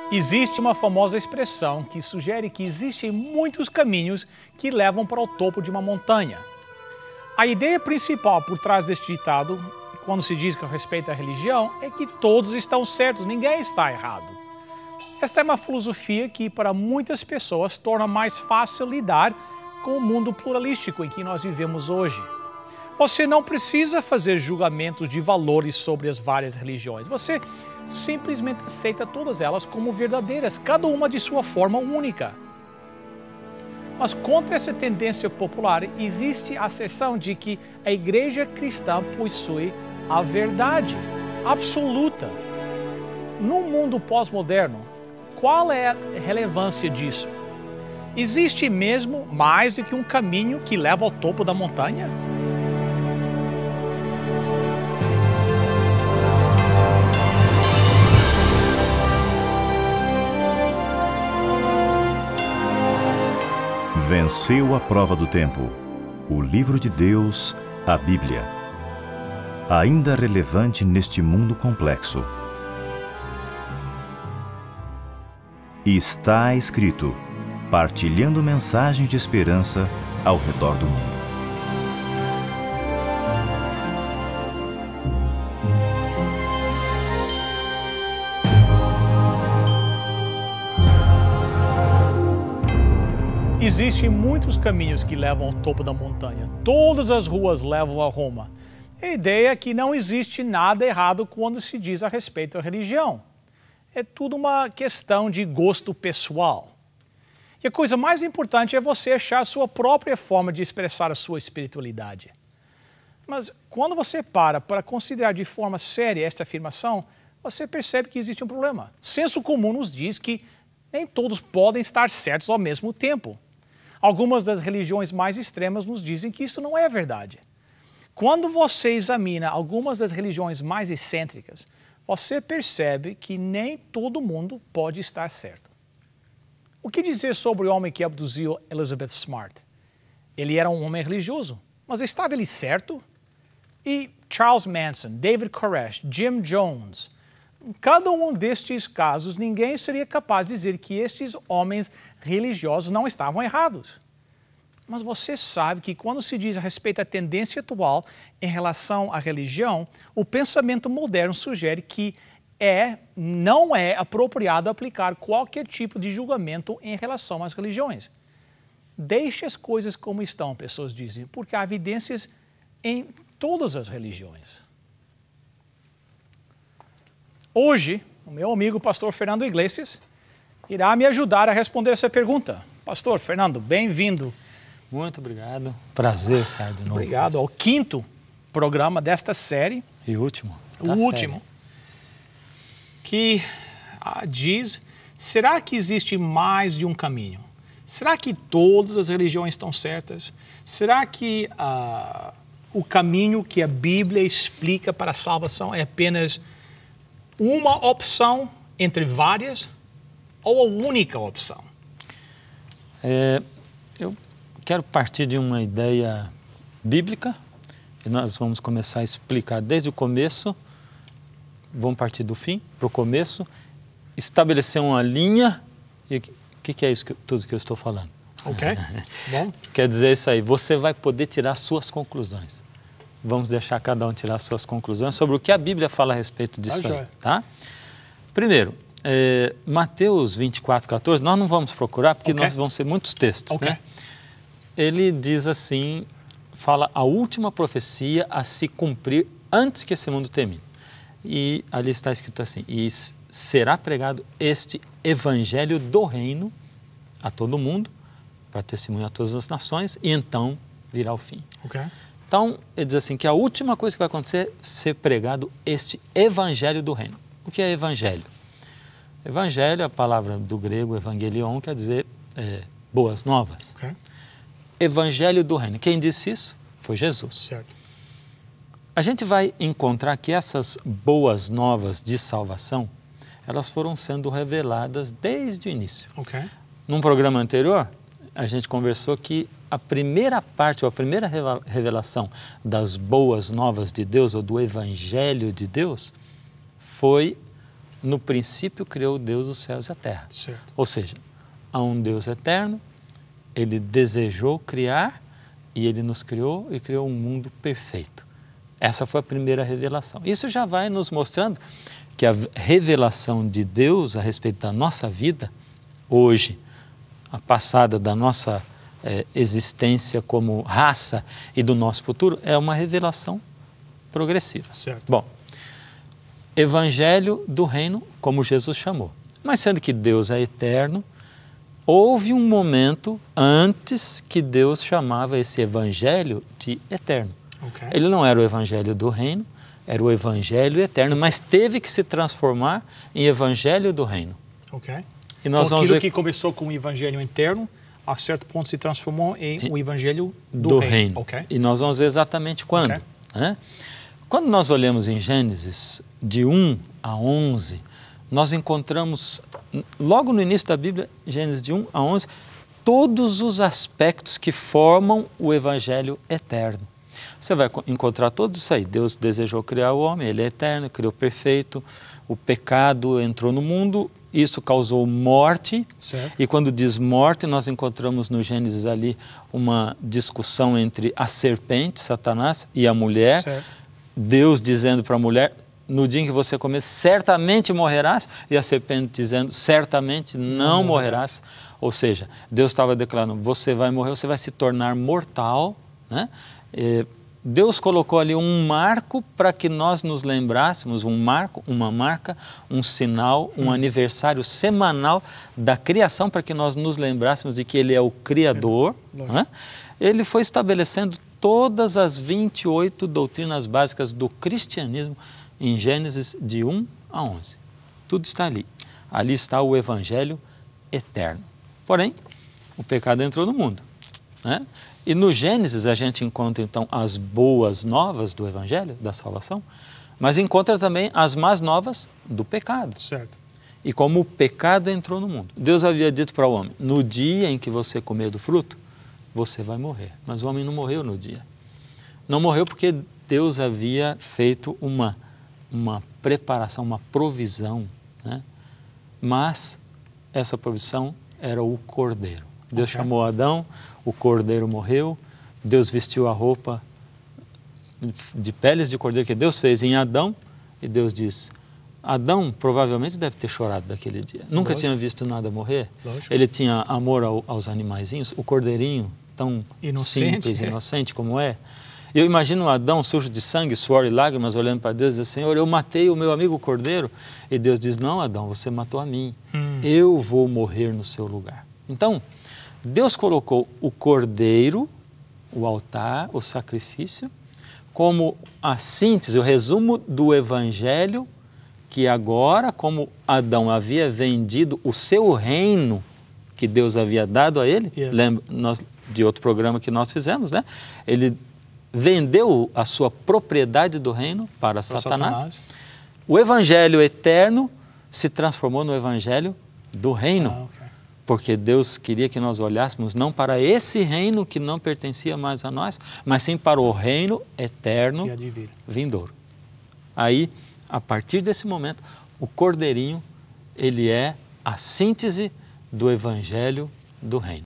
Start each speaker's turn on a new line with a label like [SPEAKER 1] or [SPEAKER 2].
[SPEAKER 1] Existe uma famosa expressão que sugere que existem muitos caminhos que levam para o topo de uma montanha. A ideia principal por trás deste ditado, quando se diz que respeita a religião, é que todos estão certos, ninguém está errado. Esta é uma filosofia que, para muitas pessoas, torna mais fácil lidar com o mundo pluralístico em que nós vivemos hoje. Você não precisa fazer julgamentos de valores sobre as várias religiões. Você simplesmente aceita todas elas como verdadeiras, cada uma de sua forma única. Mas contra essa tendência popular, existe a asserção de que a igreja cristã possui a verdade absoluta. No mundo pós-moderno, qual é a relevância disso? Existe mesmo mais do que um caminho que leva ao topo da montanha?
[SPEAKER 2] Venceu a prova do tempo. O livro de Deus, a Bíblia. Ainda relevante neste mundo complexo. Está escrito, partilhando mensagens de esperança ao redor do mundo.
[SPEAKER 1] Existem muitos caminhos que levam ao topo da montanha. Todas as ruas levam a Roma. A ideia é que não existe nada errado quando se diz a respeito da religião. É tudo uma questão de gosto pessoal. E a coisa mais importante é você achar a sua própria forma de expressar a sua espiritualidade. Mas quando você para considerar de forma séria esta afirmação, você percebe que existe um problema. Senso comum nos diz que nem todos podem estar certos ao mesmo tempo. Algumas das religiões mais extremas nos dizem que isso não é verdade. Quando você examina algumas das religiões mais excêntricas, você percebe que nem todo mundo pode estar certo. O que dizer sobre o homem que abduziu Elizabeth Smart? Ele era um homem religioso, mas estava ele certo? E Charles Manson, David Koresh, Jim Jones? Em cada um destes casos, ninguém seria capaz de dizer que estes homens religiosos não estavam errados. Mas você sabe que quando se diz a respeito da tendência atual em relação à religião, o pensamento moderno sugere que não é apropriado aplicar qualquer tipo de julgamento em relação às religiões. Deixe as coisas como estão, pessoas dizem, porque há evidências em todas as religiões. Hoje, o meu amigo pastor Fernando Iglesias irá me ajudar a responder essa pergunta. Pastor Fernando, bem-vindo.
[SPEAKER 3] Muito obrigado. Prazer estar de novo.
[SPEAKER 1] Obrigado ao 5º programa desta série.
[SPEAKER 3] E último.
[SPEAKER 1] O último. Que diz, será que existe mais de um caminho? Será que todas as religiões estão certas? Será que o caminho que a Bíblia explica para a salvação é apenas uma opção entre várias ou a única opção?
[SPEAKER 3] Eu quero partir de uma ideia bíblica e nós vamos começar a explicar desde o começo, vamos partir do fim para o começo, estabelecer uma linha. E o que é isso tudo que eu estou falando?
[SPEAKER 1] Ok, bom.
[SPEAKER 3] Quer dizer isso aí, você vai poder tirar suas conclusões. Vamos deixar cada um tirar suas conclusões sobre o que a Bíblia fala a respeito disso aí, tá? Primeiro, Mateus 24, 14, nós não vamos procurar porque nós vão ser muitos textos, né? Ele diz assim, fala a última profecia a se cumprir antes que esse mundo termine. E ali está escrito assim, e será pregado este evangelho do reino a todo mundo, para testemunhar a todas as nações, e então virá o fim. Então, ele diz assim, que a última coisa que vai acontecer é ser pregado este evangelho do reino. O que é evangelho? Evangelho, a palavra do grego evangelion, quer dizer boas novas. Evangelho do reino. Quem disse isso? Foi Jesus.
[SPEAKER 1] Certo.
[SPEAKER 3] A gente vai encontrar que essas boas novas de salvação, elas foram sendo reveladas desde o início. Num programa anterior, a gente conversou que a primeira parte, ou a primeira revelação das boas novas de Deus, ou do Evangelho de Deus, foi no princípio criou Deus os céus e a terra.
[SPEAKER 1] Certo.
[SPEAKER 3] Ou seja, há um Deus eterno, Ele desejou criar e Ele nos criou e criou um mundo perfeito. Essa foi a primeira revelação. Isso já vai nos mostrando que a revelação de Deus a respeito da nossa vida, hoje, a passada da nossa existência como raça e do nosso futuro, é uma revelação progressiva.
[SPEAKER 1] Certo.
[SPEAKER 3] Bom, Evangelho do Reino, como Jesus chamou. Mas sendo que Deus é eterno, houve um momento antes que Deus chamava esse Evangelho de eterno.
[SPEAKER 1] Okay.
[SPEAKER 3] Ele não era o Evangelho do Reino, era o Evangelho eterno, mas teve que se transformar em Evangelho do Reino.
[SPEAKER 1] Ok.
[SPEAKER 3] E nós
[SPEAKER 1] então,
[SPEAKER 3] vamos
[SPEAKER 1] aquilo
[SPEAKER 3] ver
[SPEAKER 1] que começou com o Evangelho interno, a certo ponto se transformou em o Evangelho do Reino. Okay.
[SPEAKER 3] E nós vamos ver exatamente quando.
[SPEAKER 1] Okay.
[SPEAKER 3] Né? Quando nós olhamos em Gênesis, de 1 a 11, nós encontramos, logo no início da Bíblia, Gênesis de 1 a 11, todos os aspectos que formam o Evangelho eterno. Você vai encontrar tudo isso aí. Deus desejou criar o homem, Ele é eterno, criou perfeito, o pecado entrou no mundo, isso causou morte.
[SPEAKER 1] Certo.
[SPEAKER 3] E quando diz morte, nós encontramos no Gênesis ali uma discussão entre a serpente, Satanás, e a mulher.
[SPEAKER 1] Certo.
[SPEAKER 3] Deus dizendo para a mulher, no dia em que você comer, certamente morrerás, e a serpente dizendo, certamente não morrerás. Ou seja, Deus estava declarando, você vai morrer, você vai se tornar mortal, né? Deus colocou ali um marco para que nós nos lembrássemos, um marco, uma marca, um sinal, um aniversário semanal da criação, para que nós nos lembrássemos de que Ele é o Criador. Né? Ele foi estabelecendo todas as 28 doutrinas básicas do cristianismo em Gênesis de 1 a 11. Tudo está ali. Ali está o Evangelho eterno. Porém, o pecado entrou no mundo, né? E no Gênesis a gente encontra então as boas novas do Evangelho, da salvação, mas encontra também as más novas do pecado.
[SPEAKER 1] Certo.
[SPEAKER 3] E como o pecado entrou no mundo. Deus havia dito para o homem, no dia em que você comer do fruto, você vai morrer. Mas o homem não morreu no dia. Não morreu porque Deus havia feito uma preparação, uma provisão, né? Mas essa provisão era o cordeiro. Deus chamou Adão, o cordeiro morreu, Deus vestiu a roupa de peles de cordeiro que Deus fez em Adão, e Deus diz, Adão provavelmente deve ter chorado daquele dia. Nunca tinha visto nada morrer.
[SPEAKER 1] Lógico.
[SPEAKER 3] Ele tinha amor aos animaizinhos, o cordeirinho tão simples, inocente como é. Eu imagino um Adão sujo de sangue, suor e lágrimas, olhando para Deus e dizendo, Senhor, eu matei o meu amigo cordeiro. E Deus diz, não, Adão, você matou a mim. Eu vou morrer no seu lugar. Então, Deus colocou o cordeiro, o altar, o sacrifício, como a síntese, o resumo do Evangelho, que agora, como Adão havia vendido o seu reino que Deus havia dado a ele, lembra de outro programa que nós fizemos, né? Ele vendeu a sua propriedade do reino para Satanás. O Evangelho eterno se transformou no Evangelho do reino. Porque Deus queria que nós olhássemos não para esse reino que não pertencia mais a nós, mas sim para o reino eterno vindouro. Aí, a partir desse momento, o cordeirinho, ele é a síntese do Evangelho do reino.